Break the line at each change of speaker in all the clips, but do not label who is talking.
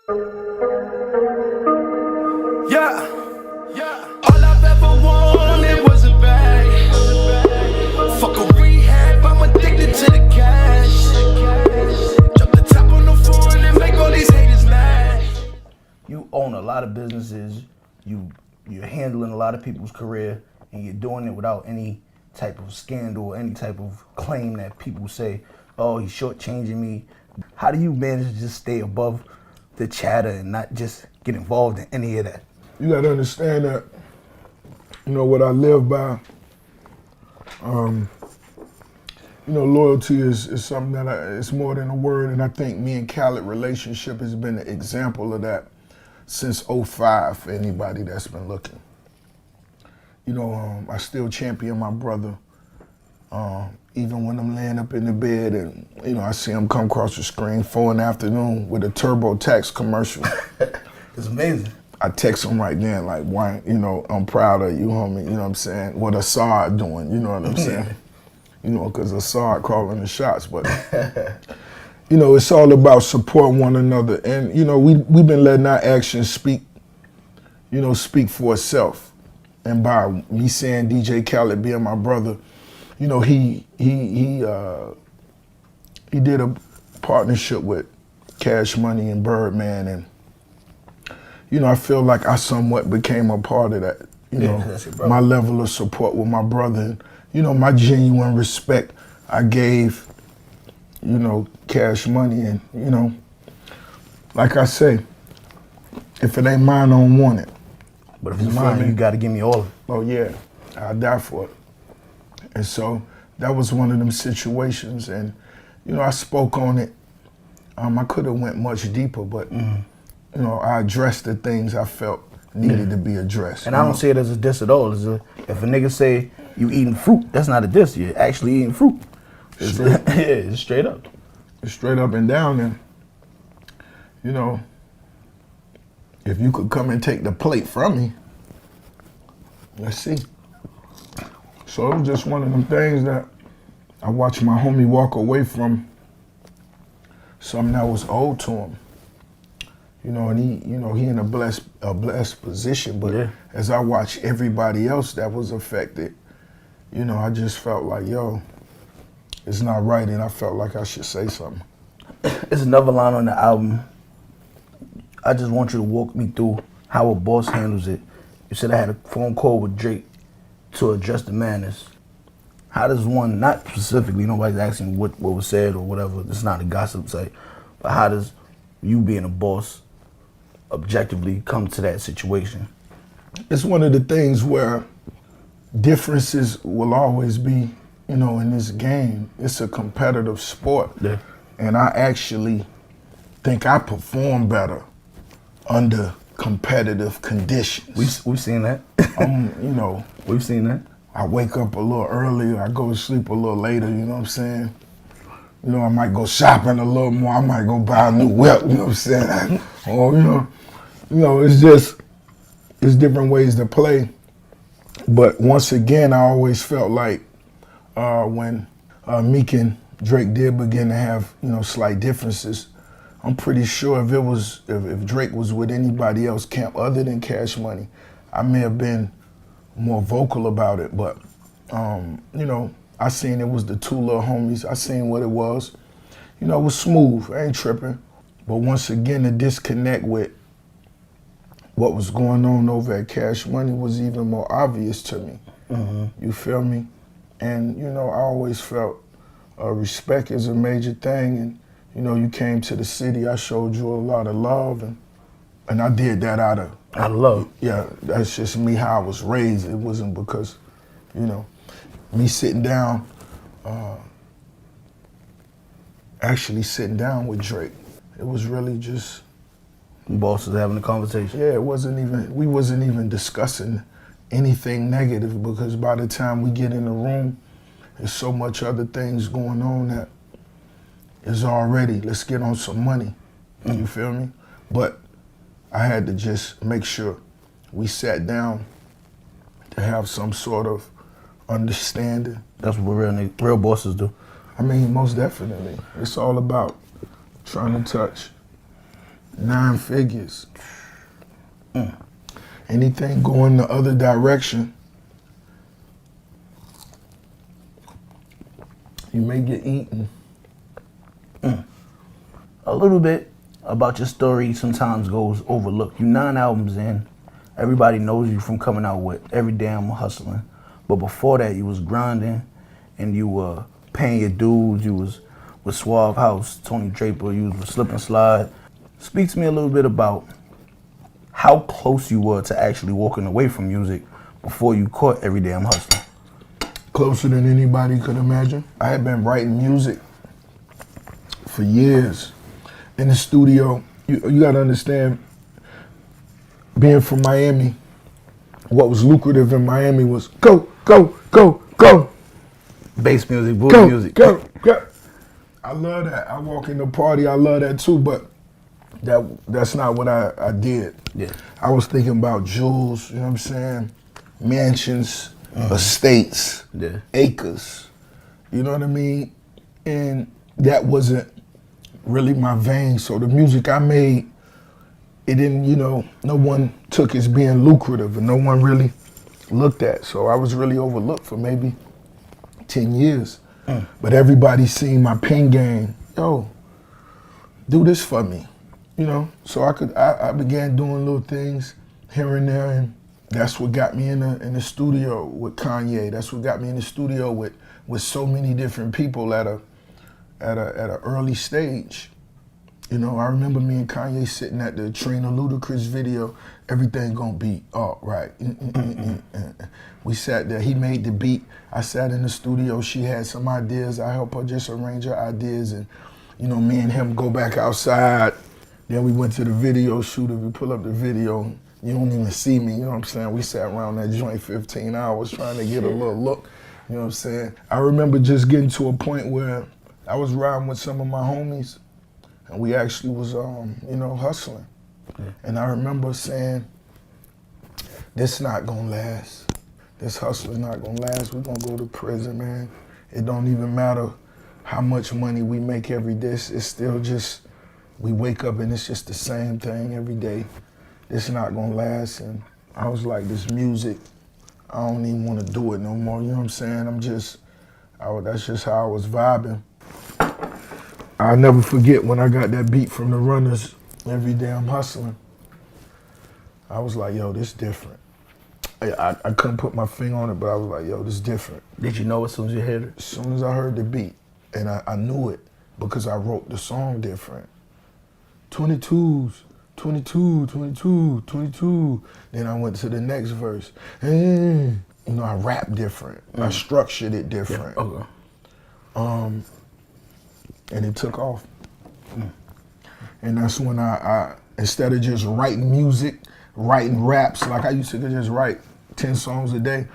Yeah, all I've ever wanted was a bag. Fuck a rehab, I'm addicted to the cash. Drop the top on the foreign and make all these haters mad.
You own a lot of businesses, you're handling a lot of people's career, and you're doing it without any type of scandal, any type of claim that people say, oh, he's shortchanging me. How do you manage to just stay above the chatter and not just get involved in any of that?
You gotta understand that, you know, what I live by, you know, loyalty is something that it's more than a word, and I think me and Khaled relationship has been an example of that since '05 for anybody that's been looking. You know, I still champion my brother, even when I'm laying up in the bed and, you know, I see him come across the screen 4 in the afternoon with a TurboTax commercial.
It's amazing.
I text him right then, like, why, you know, I'm proud of you, homie, you know what I'm saying? What Assad doing, you know what I'm saying? You know, because Assad calling the shots, but, you know, it's all about supporting one another. And, you know, we've been letting our actions speak, you know, speak for itself. And by me saying DJ Khaled being my brother, you know, he did a partnership with Cash Money and Birdman, and you know, I feel like I somewhat became a part of that. You know, my level of support with my brother, and, you know, my genuine respect I gave, you know, Cash Money, and you know, like I say, if it ain't mine, I don't want it.
But if it's mine, you got to give me all of it.
Oh yeah, I'll die for it. And so that was one of them situations, and you know, I spoke on it. I could have went much deeper, but you know, I addressed the things I felt needed to be addressed.
And I don't see it as a diss at all. If a nigga say you eating fruit, that's not a diss. You're actually eating fruit. It's straight up.
It's straight up and down. And you know, if you could come and take the plate from me, let's see. So it was just one of them things that I watched my homie walk away from something that was owed to him. You know, and he in a blessed position, but as I watched everybody else that was affected, you know, I just felt like, yo, it's not right, and I felt like I should say something.
It's another line on the album. I just want you to walk me through how a boss handles it. You said I had a phone call with Drake to address the madness. How does one, not specifically, nobody's asking what was said or whatever, it's not a gossip site, but how does you being a boss objectively come to that situation?
It's one of the things where differences will always be, you know, in this game. It's a competitive sport.
Yeah.
And I actually think I perform better under competitive conditions.
We've seen that.
You know.
We've seen that.
I wake up a little earlier, I go to sleep a little later, you know what I'm saying? You know, I might go shopping a little more, I might go buy a new whip, you know what I'm saying? Or, you know, it's different ways to play. But once again, I always felt like when Meek and Drake did begin to have, you know, slight differences, I'm pretty sure if Drake was with anybody else camp other than Cash Money, I may have been more vocal about it, but you know, I seen it was the two little homies. I seen what it was. You know, it was smooth. I ain't tripping. But once again, the disconnect with what was going on over at Cash Money was even more obvious to me. You feel me? And you know, I always felt respect is a major thing. And you know, you came to the city. I showed you a lot of love, and I did that out of
love.
Yeah, that's just me how I was raised. It wasn't because, you know, me sitting down, actually sitting down with Drake. It was really just
bosses having a conversation.
Yeah, we wasn't even discussing anything negative, because by the time we get in the room, there's so much other things going on that is already, let's get on some money. You feel me? But I had to just make sure we sat down to have some sort of understanding.
That's what real bosses do.
I mean, most definitely. It's all about trying to touch 9 figures. Anything going the other direction, you may get eaten.
A little bit about your story sometimes goes overlooked. You 9 albums in, everybody knows you from coming out with Every Day I'm Hustling. But before that, you was grinding and you were paying your dues. You was with Suave House, Tony Draper, you was with Slip and Slide. Speak to me a little bit about how close you were to actually walking away from music before you caught Every Day I'm Hustling.
Closer than anybody could imagine. I had been writing music for years in the studio. You gotta understand, being from Miami, what was lucrative in Miami was go, go, go, go.
Bass music, booty music.
Go, go. I love that. I walk in the party, I love that too, but that's not what I did.
Yeah.
I was thinking about jewels, you know what I'm saying? Mansions, estates, acres, you know what I mean? And that wasn't really my vein. So the music I made, it didn't, no one took as being lucrative and no one really looked at. So I was really overlooked for maybe 10 years. But everybody seen my pen game. Yo, do this for me, So I began doing little things here and there, and that's what got me in the studio with Kanye. That's what got me in the studio with so many different people at a early stage. I remember me and Kanye sitting at the Trina Ludacris video. Everything gonna be all right. We sat there. He made the beat. I sat in the studio. She had some ideas. I helped her just arrange her ideas, and me and him go back outside. Then we went to the video shoot. If you pull up the video, you don't even see me. You know what I'm saying? We sat around that joint 15 hours trying to get a little look. You know what I'm saying? I remember just getting to a point where I was riding with some of my homies, and we actually was, hustling. Yeah. And I remember saying, this not gonna last. This hustling not gonna last. We're gonna go to prison, man. It don't even matter how much money we make every day. It's still just, we wake up and it's just the same thing every day. It's not gonna last. And I was like, this music, I don't even wanna do it no more. You know what I'm saying? That's just how I was vibing. I'll never forget when I got that beat from the Runners, Every Day I'm Hustling. I was like, yo, this different. I couldn't put my finger on it, but I was like, yo, this different.
Did you know as soon as you heard it?
As soon as I heard the beat, and I knew it because I wrote the song different. 22s, 22, 22, 22. Then I went to the next verse. I rapped different. I structured it different.
Yeah. Okay.
And it took off. And that's when I instead of just writing music, writing raps, like I used to just write 10 songs a day,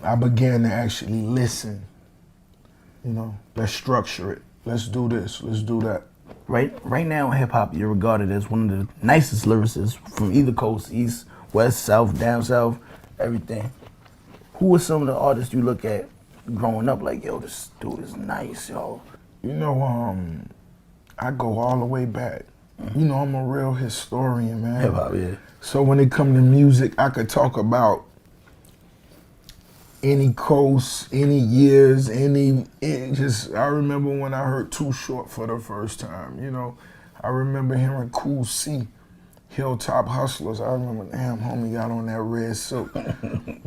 I began to actually listen. Let's structure it. Let's do this, let's do that.
Right now in hip hop, you're regarded as one of the nicest lyricists from either coast, east, west, south, down south, everything. Who are some of the artists you look at growing up like, yo, this dude is nice, yo?
I go all the way back. I'm a real historian, man.
Hip hop, yeah.
So when it comes to music, I could talk about any coast, any years, I remember when I heard Too Short for the first time, I remember hearing Cool C, Hilltop Hustlers. I remember, damn, homie got on that red silk. It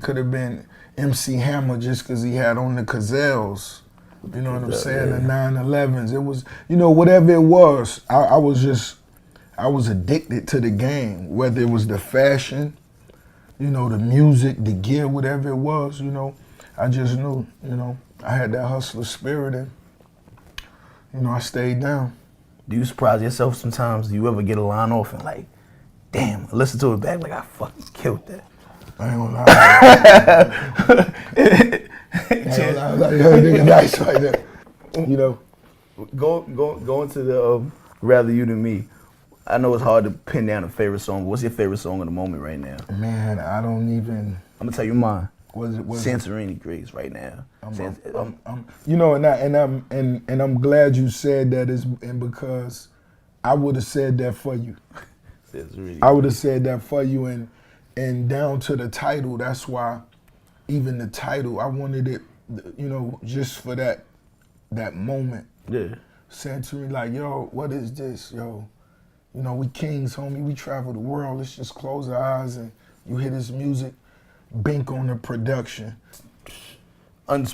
could have been MC Hammer just because he had on the Gazelles. You know what I'm saying? The 911s. It was, whatever it was, I was addicted to the game, whether it was the fashion, the music, the gear, whatever it was, I just knew, I had that hustler spirit and, I stayed down.
Do you surprise yourself sometimes? Do you ever get a line off and like, damn, listen to it back, like I fucking killed that?
I ain't gonna lie. Nigga nice like that.
Going to the Rather You Than Me, I know it's hard to pin down a favorite song, but what's your favorite song of the moment right now?
Man, I don't even.
I'm gonna tell you mine.
What is it?
Santorini Grace right now.
I'm glad you said that, because I would have said that for you.
That's really
I would have said that for you, and down to the title. That's why, even the title, I wanted it, just for that moment.
Yeah.
Saying to me like, yo, what is this, yo? We kings, homie. We travel the world. Let's just close our eyes and you hear this music. Bink on the production.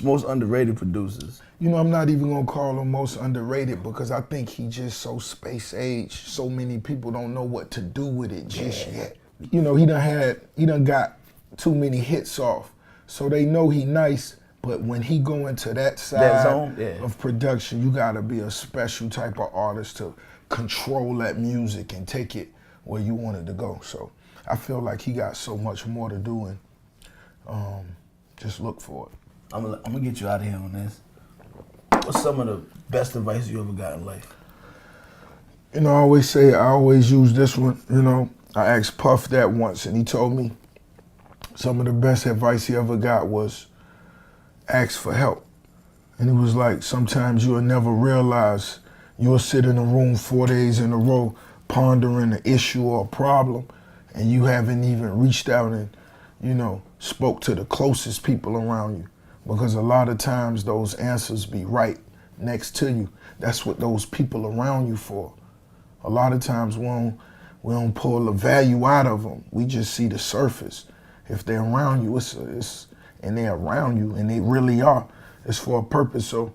Most underrated producers.
I'm not even gonna call him most underrated because I think he just so space age. So many people don't know what to do with it just yet. He done got too many hits off. So they know he nice, but when he go into that side
zone,
of production, you gotta be a special type of artist to control that music and take it where you want it to go. So I feel like he got so much more to do, and just look for it.
I'm gonna get you out of here on this. What's some of the best advice you ever got in life?
I always use this one. I asked Puff that once, and he told me some of the best advice he ever got was ask for help. And it was like, sometimes you'll never realize you'll sit in a room 4 days in a row pondering an issue or a problem, and you haven't even reached out and, spoke to the closest people around you. Because a lot of times those answers be right next to you. That's what those people around you for. A lot of times we don't pull the value out of them. We just see the surface. If they're around you, and they're around you, and they really are, it's for a purpose. So